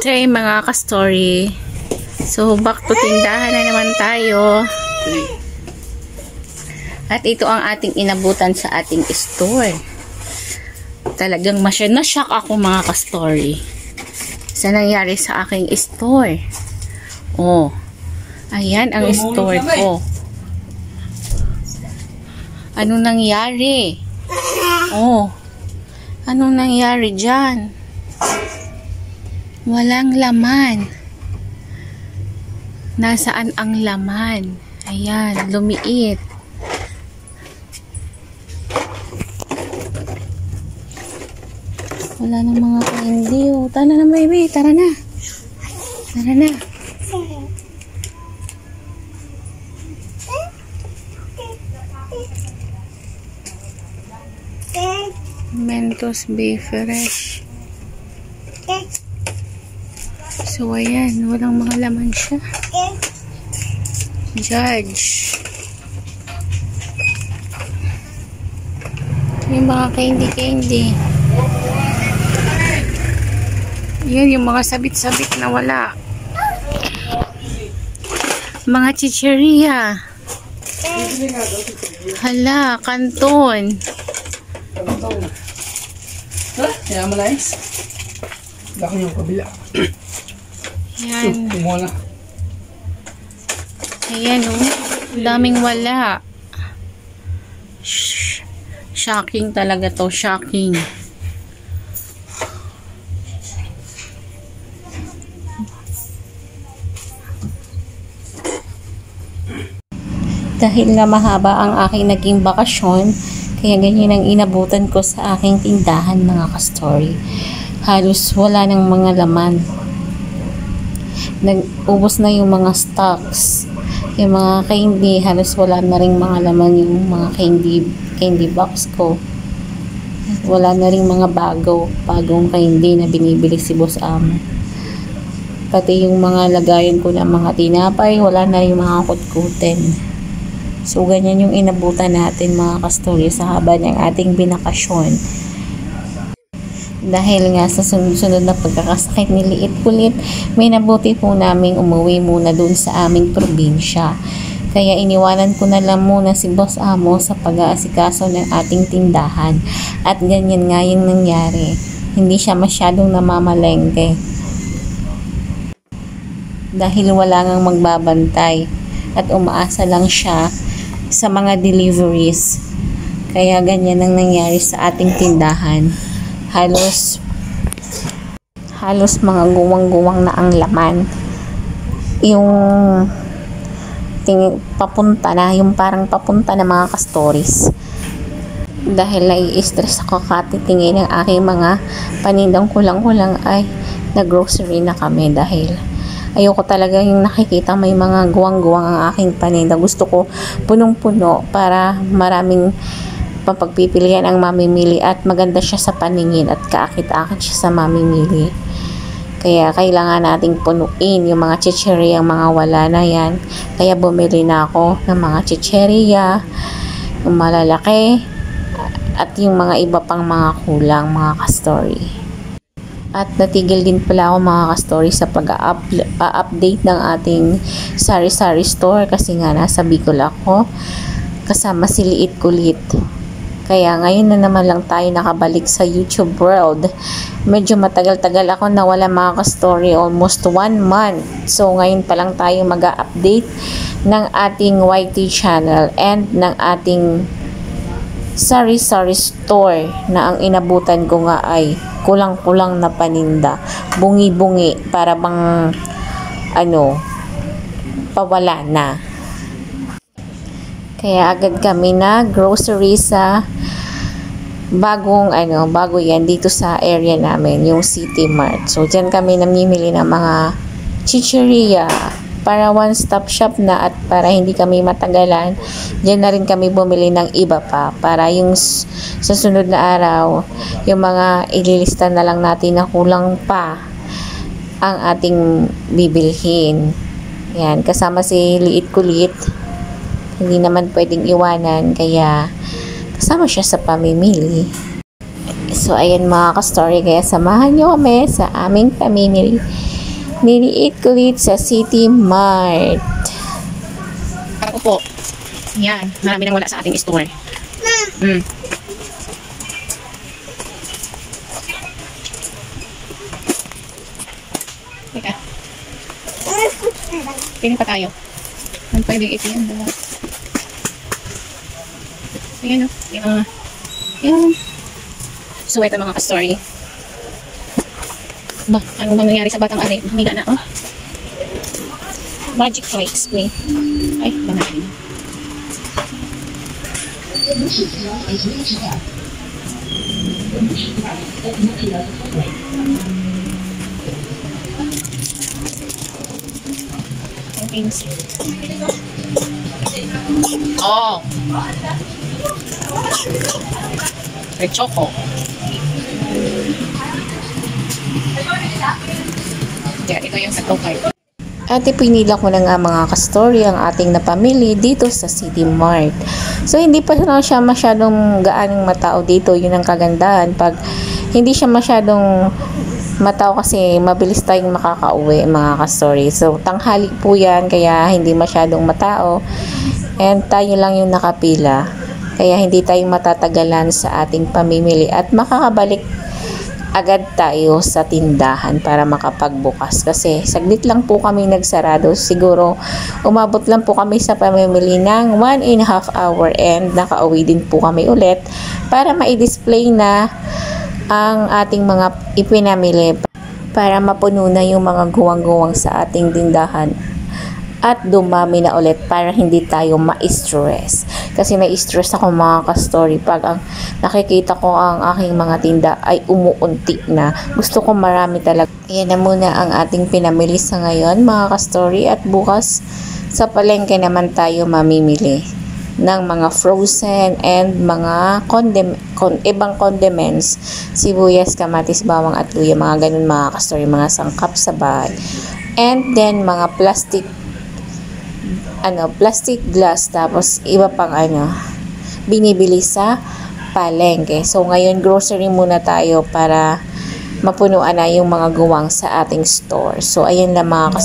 Day mga ka-story. So back to tindahan na naman tayo. At ito ang ating inabutan sa ating store. Talagang na-shock ako mga ka-story sa nangyari sa aking store. Oh, ayan ang store ko. Anong nangyari? Oh, anong nangyari dyan? Walang laman. Nasaan ang laman? Ayan, lumiit. Wala nang mga candy. Oh. Tara na, baby. Tara na. Tara na. Mentos Be Fresh. So, ayan. Walang mga laman siya. Judge. Yung mga candy. Yan, yung mga sabit-sabit na wala. Mga chicheria. Hala, kanton. Kaya malayas. Baka yung kabila. Yan. Ayan, oh. Daming wala. Shocking talaga to. Shocking. Dahil nga mahaba ang aking naging bakasyon, kaya ganyan ang inabutan ko sa aking tindahan mga ka-story. Halos wala ng mga laman. Nag-ubos na yung mga stocks. Yung mga candy, halos wala na rin mga laman yung mga candy box ko. Wala na rin mga bagong candy na binibili si Boss Amo. Pati yung mga lagayan ko ng mga tinapay, wala na rin mga kutkutin. So, ganyan yung inabutan natin mga ka-story sa haba ng ating binakasyon. Dahil nga sa sunod-sunod na pagkakasakit ni Liit Kulit, may nabuti po naming umuwi muna dun sa aming probinsya. Kaya iniwanan ko na lang muna si Boss Amo sa pag-aasikaso ng ating tindahan. At ganyan nga yung nangyari. Hindi siya masyadong namamalengke. Dahil wala ngang magbabantay. At umaasa lang siya sa mga deliveries. Kaya ganyan ang nangyari sa ating tindahan. Halos mga guwang-guwang na ang laman. Yung papunta na, yung parang papunta na mga ka-stories. Dahil nai-stress ako katitingin ng aking mga panindang kulang-kulang ay nag-grocery na kami dahil ayoko talaga yung nakikita may mga guwang-guwang ang aking paninda. Gusto ko punong-puno para maraming papagpipilian ang mamimili at maganda siya sa paningin at kaakit-akit siya sa mamimili. Kaya kailangan nating punuin yung mga chicheria, yung mga wala na yan. Kaya bumili na ako ng mga chicheria, yung malalaki, at yung mga iba pang mga kulang, mga ka-story. At natigil din pala ako mga ka-story sa pag-update ng ating sari-sari store kasi nga nasa Bicol ako kasama si Liit Kulit. Kaya ngayon na naman lang tayo nakabalik sa YouTube world. Medyo matagal-tagal ako nawala mga ka-story, almost 1 month. So ngayon pa lang tayo mag-update ng ating YT channel and ng ating sari-sari store na ang inabutan ko nga ay kulang-kulang na paninda. Bungi-bungi para bang pawala na. Kaya agad kami na grocery sa bago yan dito sa area namin, yung City Mart. So, dyan kami namimili ng mga chicheria para one-stop shop na at para hindi kami matagalan. Dyan na rin kami bumili ng iba pa para yung sa sunod na araw, yung mga ililista na lang natin na kulang pa ang ating bibilhin. Yan, kasama si Liit Kulit. Hindi naman pwedeng iwanan, kaya kasama siya sa pamimili. So, ayan mga ka-story, kaya samahan nyo kami sa aming pamimili Niliit kulit sa City Mart. Para po. Yan. Marami nang wala sa ating store. Teka. Pili pa tayo. Ano pa yung ipiyan? Ayan o. Yan. So, ito mga ka-story. Ba, ano bang nangyari sa batang ari? Humiga na, oh. Magic flakes, wait. Ay, banaan. Things. Oh! May choco. Yeah, ito yung sa tokay. At ipinila ko na nga mga ka-story ang ating napamili dito sa City Mart. So, hindi pa siya masyadong gaanong matao dito. Yun ang kagandahan. Pag hindi siya masyadong matao kasi mabilis tayong makakauwi mga ka-story. So, tanghali po yan. Kaya hindi masyadong matao. And tayo lang yung nakapila. Kaya hindi tayo matatagalan sa ating pamimili. At makakabalik agad tayo sa tindahan para makapagbukas kasi saglit lang po kami nagsarado, siguro umabot lang po kami sa pamimili ng 1.5 hour and nakauwi din po kami ulit para ma-display na ang ating mga ipinamili para mapuno na yung mga guwang-guwang sa ating tindahan at dumami na ulit para hindi tayo ma-stress. Kasi na-stress ako mga ka-story pag ang nakikita ko ang aking mga tinda ay umuunti na. Gusto ko marami talaga. Yan na muna ang ating pinamili sa ngayon mga ka-story at bukas sa palengke naman tayo mamimili ng mga frozen and mga ibang condiments, sibuyas, kamatis, bawang at luya, mga ganun mga ka-story, mga sangkap sa bahay. And then mga plastic glass, tapos iba pang binibili sa palengke. So ngayon grocery muna tayo para mapunuan na yung mga guwang sa ating store. So ayan lang mga